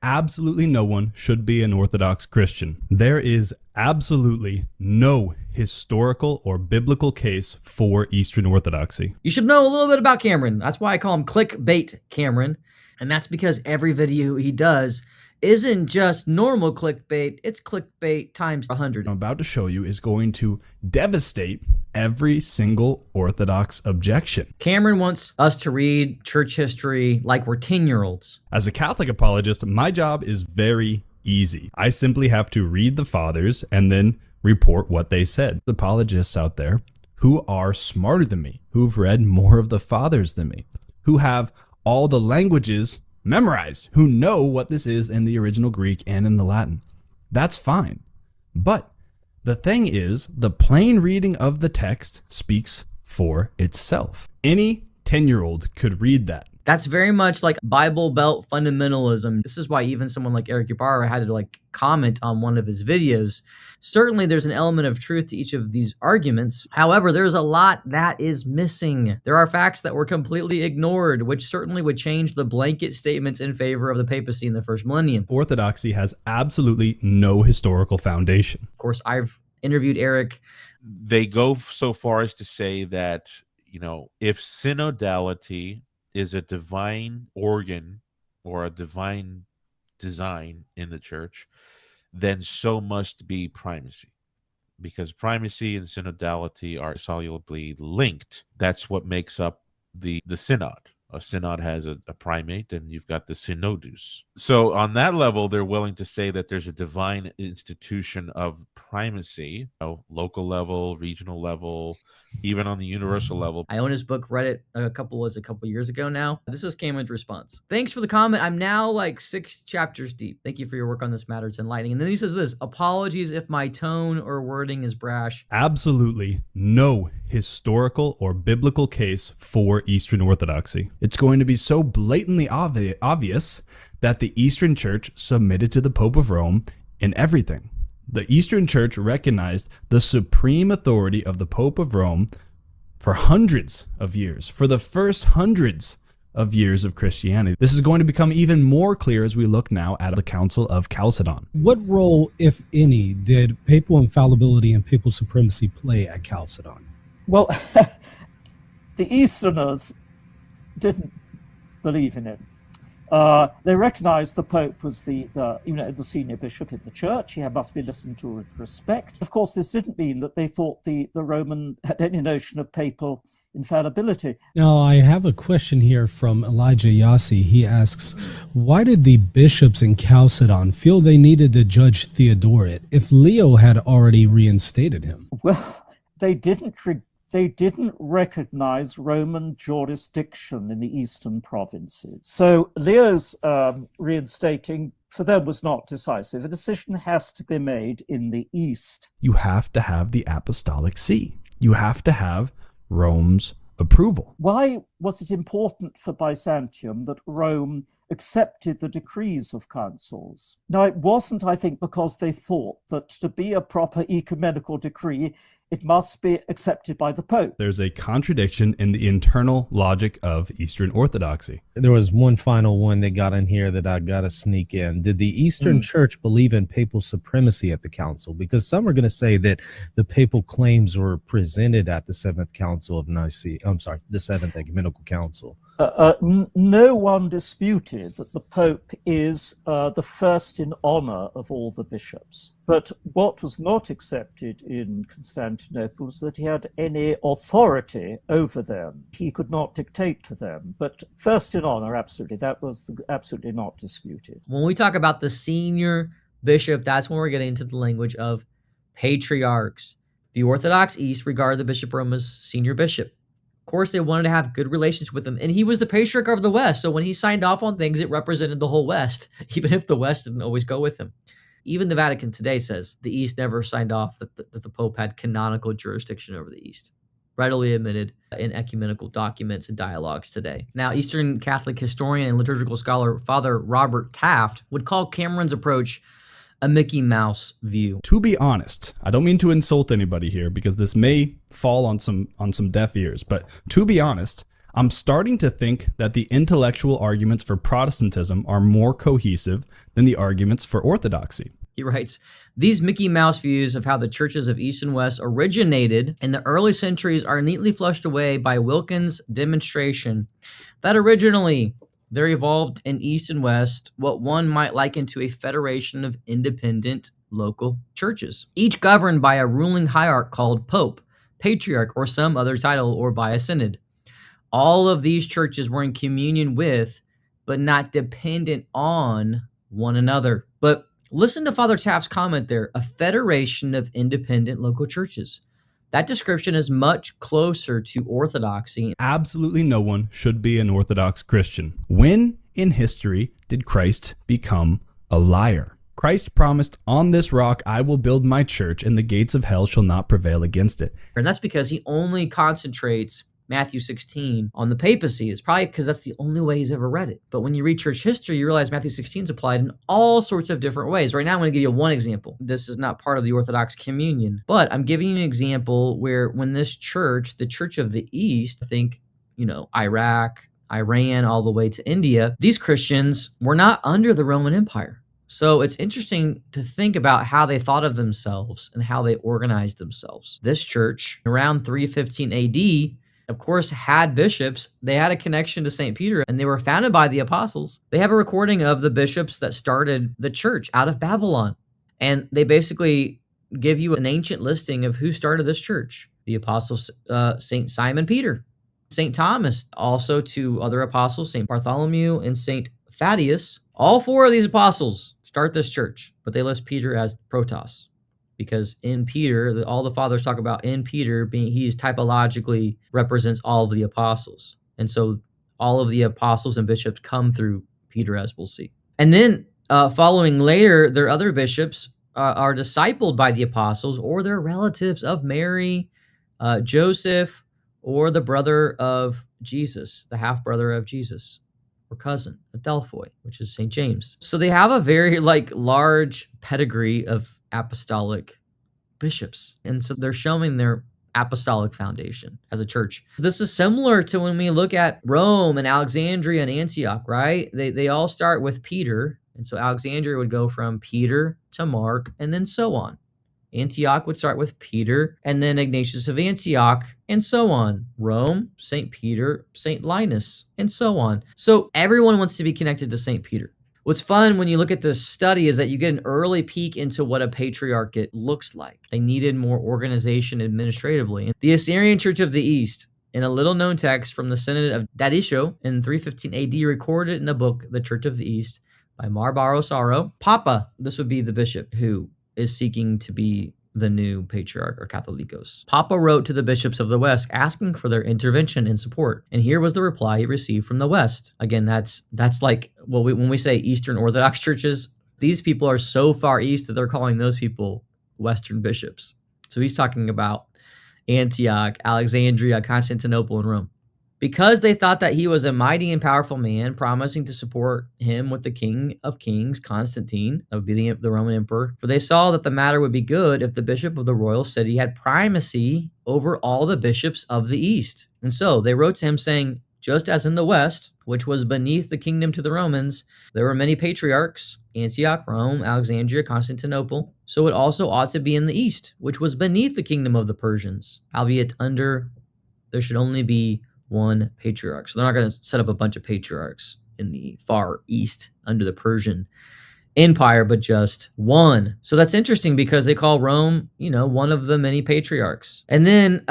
Absolutely no one should be an Orthodox Christian. There is absolutely no historical or biblical case for Eastern Orthodoxy. You should know a little bit about Cameron. That's why I call him Clickbait Cameron. And that's because every video he does isn't just normal clickbait, it's clickbait times 100. I'm about to show you is going to devastate every single Orthodox objection. Cameron wants us to read church history like we're 10-year-olds. As a Catholic apologist, my job is very easy. I simply have to read the fathers and then report what they said. Apologists out there who are smarter than me, who've read more of the fathers than me, who have all the languages memorized, who know what this is in the original Greek and in the Latin. That's fine. But the thing is, the plain reading of the text speaks for itself. Any 10-year-old could read that. That's very much like Bible Belt fundamentalism. This is why even someone like Eric Ybarra had to comment on one of his videos. Certainly there's an element of truth to each of these arguments. However, there's a lot that is missing. There are facts that were completely ignored, which certainly would change the blanket statements in favor of the papacy in the first millennium. Orthodoxy has absolutely no historical foundation. Of course, I've interviewed Eric. They go so far as to say that, if synodality is a divine organ or a divine design in the church, then so must be primacy, because primacy and synodality are solubly linked. That's what makes up the synod. A synod has a primate, and you've got the synodus. So on that level, they're willing to say that there's a divine institution of primacy, local level, regional level, even on the universal level. I own his book, read it a couple years ago now. This was Cameron's response. Thanks for the comment. I'm now 6 chapters deep. Thank you for your work on this matter. It's enlightening. And then he says this: apologies if my tone or wording is brash. Absolutely no historical or biblical case for Eastern Orthodoxy. It's going to be so blatantly obvious that the Eastern Church submitted to the Pope of Rome in everything. The Eastern Church recognized the supreme authority of the Pope of Rome for hundreds of years, for the first hundreds of years of Christianity. This is going to become even more clear as we look now at the Council of Chalcedon. What role, if any, did papal infallibility and papal supremacy play at Chalcedon? Well, the Easterners didn't believe in it. They recognized the Pope was the senior bishop in the church. He must be listened to with respect. Of course, this didn't mean that they thought the Roman had any notion of papal infallibility. Now, I have a question here from Elijah Yassi. He asks, why did the bishops in Chalcedon feel they needed to judge Theodoret if Leo had already reinstated him? Well, they didn't recognize Roman jurisdiction in the eastern provinces. So Leo's reinstating for them was not decisive. A decision has to be made in the east. You have to have the Apostolic See. You have to have Rome's approval. Why was it important for Byzantium that Rome accepted the decrees of councils? Now, it wasn't, I think, because they thought that to be a proper ecumenical decree, it must be accepted by the Pope. There's a contradiction in the internal logic of Eastern Orthodoxy. There was one final one that got in here that I got to sneak in. Did the Eastern Church believe in papal supremacy at the council? Because some are going to say that the papal claims were presented at the Seventh Council of Nicaea. The Seventh Ecumenical Council. No one disputed that the Pope is the first in honor of all the bishops. But what was not accepted in Constantinople was that he had any authority over them. He could not dictate to them. But first in honor, absolutely, that was absolutely not disputed. When we talk about the senior bishop, that's when we're getting into the language of patriarchs. The Orthodox East regard the Bishop of Rome as senior bishop. Of course, they wanted to have good relations with him, and he was the patriarch of the West, so when he signed off on things, it represented the whole West, even if the West didn't always go with him. Even the Vatican today says the East never signed off that the Pope had canonical jurisdiction over the East, readily admitted in ecumenical documents and dialogues today. Now, Eastern Catholic historian and liturgical scholar Father Robert Taft would call Cameron's approach a Mickey Mouse view. To be honest, I don't mean to insult anybody here because this may fall on some deaf ears, but to be honest, I'm starting to think that the intellectual arguments for Protestantism are more cohesive than the arguments for Orthodoxy. He writes, these Mickey Mouse views of how the churches of East and West originated in the early centuries are neatly flushed away by Wilkins' demonstration that originally there evolved in East and West what one might liken to a federation of independent local churches, each governed by a ruling hierarch called Pope, Patriarch, or some other title, or by a synod. All of these churches were in communion with, but not dependent on, one another. But listen to Father Taft's comment there, a federation of independent local churches. That description is much closer to orthodoxy. Absolutely no one should be an Orthodox Christian. When in history did Christ become a liar? Christ promised, on this rock I will build my church, and the gates of hell shall not prevail against it. And that's because he only concentrates Matthew 16 on the papacy. It's probably because that's the only way he's ever read it. But when you read church history, you realize Matthew 16 is applied in all sorts of different ways. Right now, I'm going to give you one example. This is not part of the Orthodox communion, but I'm giving you an example where when this church, the Church of the East, I think, Iraq, Iran, all the way to India, these Christians were not under the Roman Empire. So it's interesting to think about how they thought of themselves and how they organized themselves. This church, around 315 AD, of course, had bishops. They had a connection to St. Peter, and they were founded by the apostles. They have a recording of the bishops that started the church out of Babylon. And they basically give you an ancient listing of who started this church. The apostles, St. Simon Peter, St. Thomas, also two other apostles, St. Bartholomew and St. Thaddeus. All four of these apostles start this church, but they list Peter as protos. Because in Peter, all the fathers talk about in Peter being, he's typologically represents all of the apostles. And so all of the apostles and bishops come through Peter, as we'll see. And then following later, their other bishops are discipled by the apostles or their relatives of Mary, Joseph, or the brother of Jesus, the half-brother of Jesus, or cousin, Adelphoi, which is St. James. So they have a very large pedigree of apostolic bishops. And so they're showing their apostolic foundation as a church. This is similar to when we look at Rome and Alexandria and Antioch, right? They all start with Peter. And so Alexandria would go from Peter to Mark and then so on. Antioch would start with Peter and then Ignatius of Antioch and so on. Rome, St. Peter, St. Linus, and so on. So everyone wants to be connected to St. Peter. What's fun when you look at this study is that you get an early peek into what a patriarchate looks like. They needed more organization administratively. The Assyrian Church of the East, in a little-known text from the Synod of Dadisho in 315 AD, recorded in the book The Church of the East by Mar Barosaro. Papa, this would be the bishop who is seeking to be the new patriarch or Catholicos. Papa wrote to the bishops of the West asking for their intervention and support. And here was the reply he received from the West. Again, that's like, when we say Eastern Orthodox churches, these people are so far east that they're calling those people Western bishops. So he's talking about Antioch, Alexandria, Constantinople, and Rome. Because they thought that he was a mighty and powerful man, promising to support him with the King of Kings, Constantine, that would be the Roman emperor, for they saw that the matter would be good if the bishop of the royal city had primacy over all the bishops of the East. And so they wrote to him saying, just as in the West, which was beneath the kingdom to the Romans, there were many patriarchs, Antioch, Rome, Alexandria, Constantinople, so it also ought to be in the East, which was beneath the kingdom of the Persians, albeit there should only be one patriarch. So they're not going to set up a bunch of patriarchs in the far east under the Persian Empire, but just one. So that's interesting because they call Rome, one of the many patriarchs. And then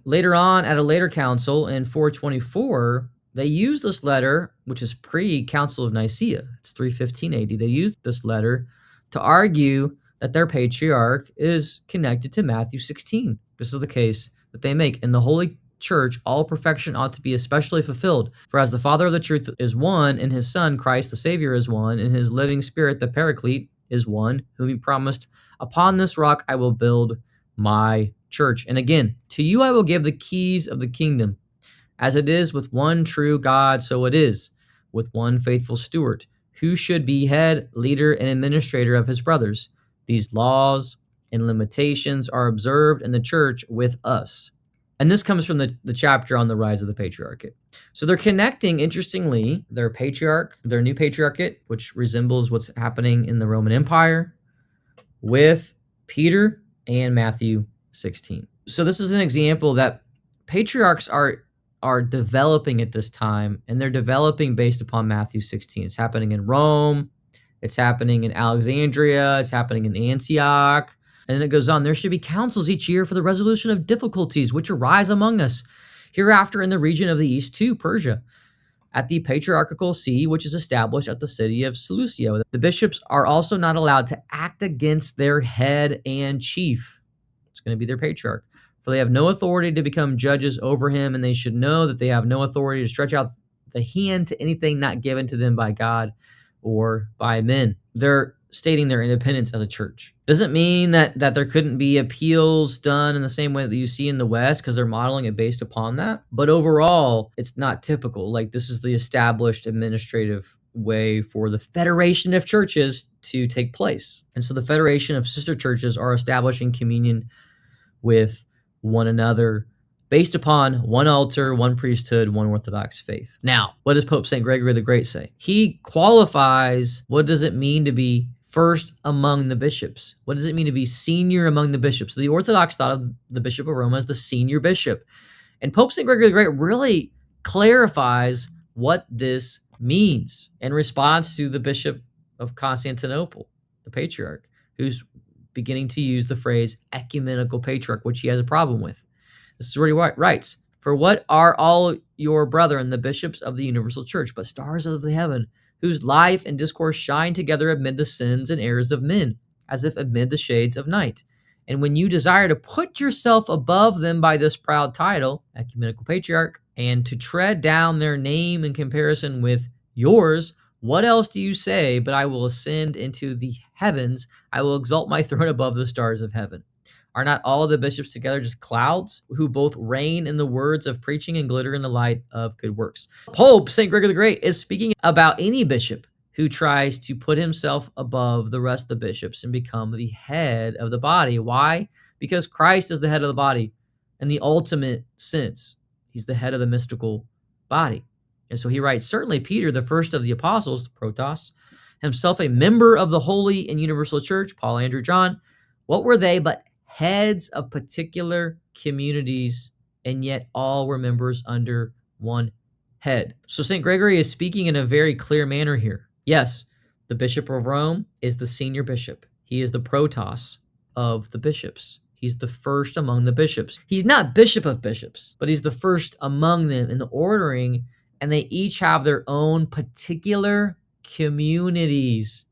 later on at a later council in 424, they use this letter, which is pre-Council of Nicaea. It's 315 AD. They used this letter to argue that their patriarch is connected to Matthew 16. This is the case that they make. In the Holy Church, all perfection ought to be especially fulfilled. For as the Father of the truth is one, and his Son, Christ the Savior, is one, and his living Spirit, the Paraclete, is one, whom he promised, upon this rock I will build my church. And again, to you I will give the keys of the kingdom. As it is with one true God, so it is with one faithful steward, who should be head, leader, and administrator of his brothers. These laws and limitations are observed in the church with us. And this comes from the chapter on the rise of the patriarchate. So they're connecting, interestingly, their patriarch, their new patriarchate, which resembles what's happening in the Roman Empire, with Peter and Matthew 16. So this is an example that patriarchs are developing at this time, and they're developing based upon Matthew 16. It's happening in Rome, it's happening in Alexandria, it's happening in Antioch, and then it goes on. There should be councils each year for the resolution of difficulties which arise among us, hereafter in the region of the east to Persia, at the patriarchal see, which is established at the city of Seleucia. The bishops are also not allowed to act against their head and chief. It's going to be their patriarch. For they have no authority to become judges over him, and they should know that they have no authority to stretch out the hand to anything not given to them by God or by men. They're stating their independence as a church. Doesn't mean that there couldn't be appeals done in the same way that you see in the West, because they're modeling it based upon that. But overall, it's not typical. Like, this is the established administrative way for the federation of churches to take place. And so the federation of sister churches are establishing communion with one another based upon one altar, one priesthood, one Orthodox faith. Now, what does Pope St. Gregory the Great say? He qualifies what does it mean to be first among the bishops. What does it mean to be senior among the bishops? So the Orthodox thought of the Bishop of Rome as the senior bishop. And Pope St. Gregory the Great really clarifies what this means in response to the Bishop of Constantinople, the Patriarch, who's beginning to use the phrase ecumenical patriarch, which he has a problem with. This is what he writes. For what are all your brethren, the bishops of the universal church, but stars of the heaven, whose life and discourse shine together amid the sins and errors of men, as if amid the shades of night. And when you desire to put yourself above them by this proud title, ecumenical patriarch, and to tread down their name in comparison with yours, what else do you say? But I will ascend into the heavens. I will exalt my throne above the stars of heaven. Are not all the bishops together just clouds who both reign in the words of preaching and glitter in the light of good works? Pope St. Gregory the Great is speaking about any bishop who tries to put himself above the rest of the bishops and become the head of the body. Why? Because Christ is the head of the body in the ultimate sense. He's the head of the mystical body. And so he writes, certainly Peter, the first of the apostles, protos, himself a member of the holy and universal church, Paul, Andrew, John, what were they but heads of particular communities, and yet all were members under one head? So St. Gregory is speaking in a very clear manner here. Yes, the Bishop of Rome is the senior bishop. He is the protos of the bishops. He's the first among the bishops. He's not bishop of bishops, but he's the first among them in the ordering, and they each have their own particular communities,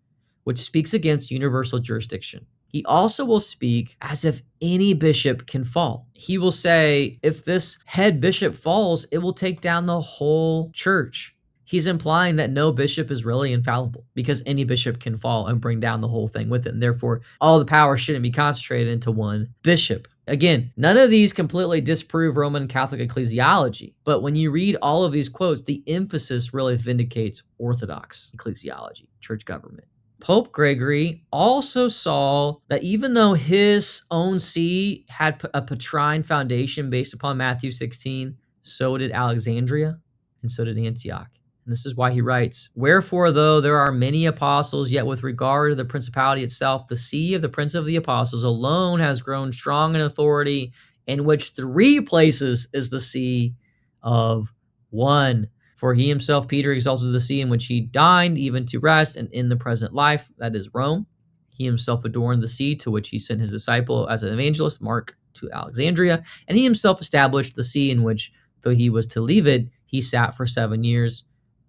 which speaks against universal jurisdiction. He also will speak as if any bishop can fall. He will say, if this head bishop falls, it will take down the whole church. He's implying that no bishop is really infallible because any bishop can fall and bring down the whole thing with it. And therefore, all the power shouldn't be concentrated into one bishop. Again, none of these completely disprove Roman Catholic ecclesiology. But when you read all of these quotes, the emphasis really vindicates Orthodox ecclesiology, church government. Pope Gregory also saw that even though his own see had a Petrine foundation based upon Matthew 16, so did Alexandria and so did Antioch. And this is why he writes, wherefore, though there are many apostles, yet with regard to the principality itself, the see of the prince of the apostles alone has grown strong in authority, in which 3 places is the see of one. For he himself, Peter, exalted the see in which he dined, even to rest, and in the present life, that is Rome. He himself adorned the see to which he sent his disciple as an evangelist, Mark, to Alexandria. And he himself established the see in which, though he was to leave it, he sat for 7 years,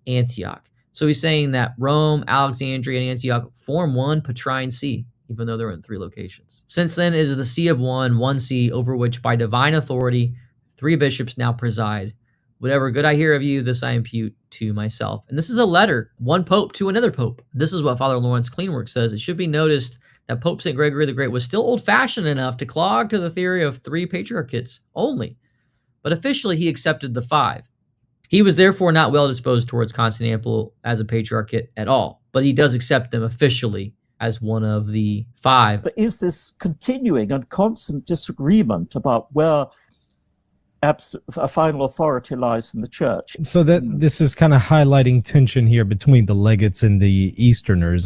Antioch. So he's saying that Rome, Alexandria, and Antioch form one Petrine see, even though they're in 3 locations. Since then, it is the see of one see, over which by divine authority 3 bishops now preside. Whatever good I hear of you, this I impute to myself. And this is a letter, one pope to another pope. This is what Father Lawrence Kleinwork says. It should be noticed that Pope St. Gregory the Great was still old-fashioned enough to clog to the theory of 3 patriarchates only. But officially, he accepted the 5. He was therefore not well disposed towards Constantinople as a patriarchate at all, but he does accept them officially as one of the 5. But is this continuing and constant disagreement about where a final authority lies in the church. So that this is kind of highlighting tension here between the legates and the Easterners.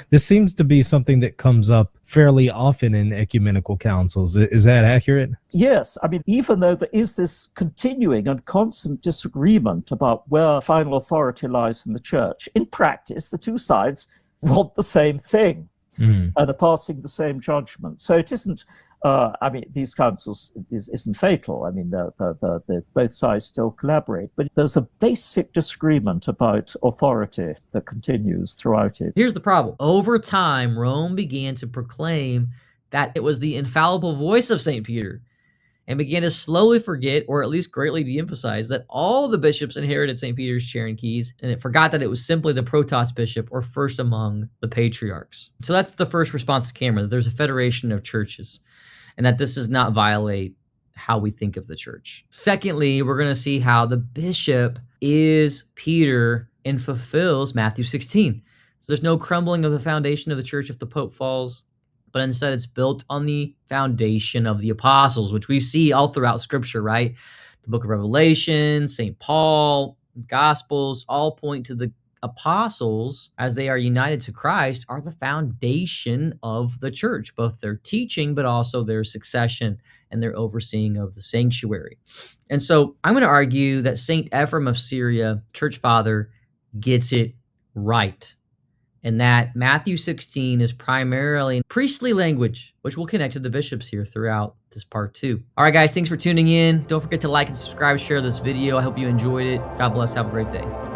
This seems to be something that comes up fairly often in ecumenical councils. Is that accurate? Yes. I mean, even though there is this continuing and constant disagreement about where final authority lies in the church, in practice, the two sides want the same thing and are passing the same judgment. So it isn't, I mean, these councils isn't fatal. I mean, both sides still collaborate, but there's a basic disagreement about authority that continues throughout it. Here's the problem. Over time, Rome began to proclaim that it was the infallible voice of St. Peter, and began to slowly forget, or at least greatly de-emphasize, that all the bishops inherited St. Peter's chair and keys, and it forgot that it was simply the protos bishop, or first among the patriarchs. So that's the first response to Cameron, that there's a federation of churches, and that this does not violate how we think of the church. Secondly, we're going to see how the bishop is Peter and fulfills Matthew 16. So there's no crumbling of the foundation of the church if the pope falls, but instead it's built on the foundation of the apostles, which we see all throughout Scripture, right? The book of Revelation, St. Paul, Gospels all point to the apostles, as they are united to Christ, are the foundation of the church, both their teaching, but also their succession and their overseeing of the sanctuary. And so I'm going to argue that St. Ephrem of Syria, church father, gets it right, and that Matthew 16 is primarily priestly language, which will connect to the bishops here throughout this part 2. All right, guys, thanks for tuning in. Don't forget to like and subscribe, share this video. I hope you enjoyed it. God bless. Have a great day.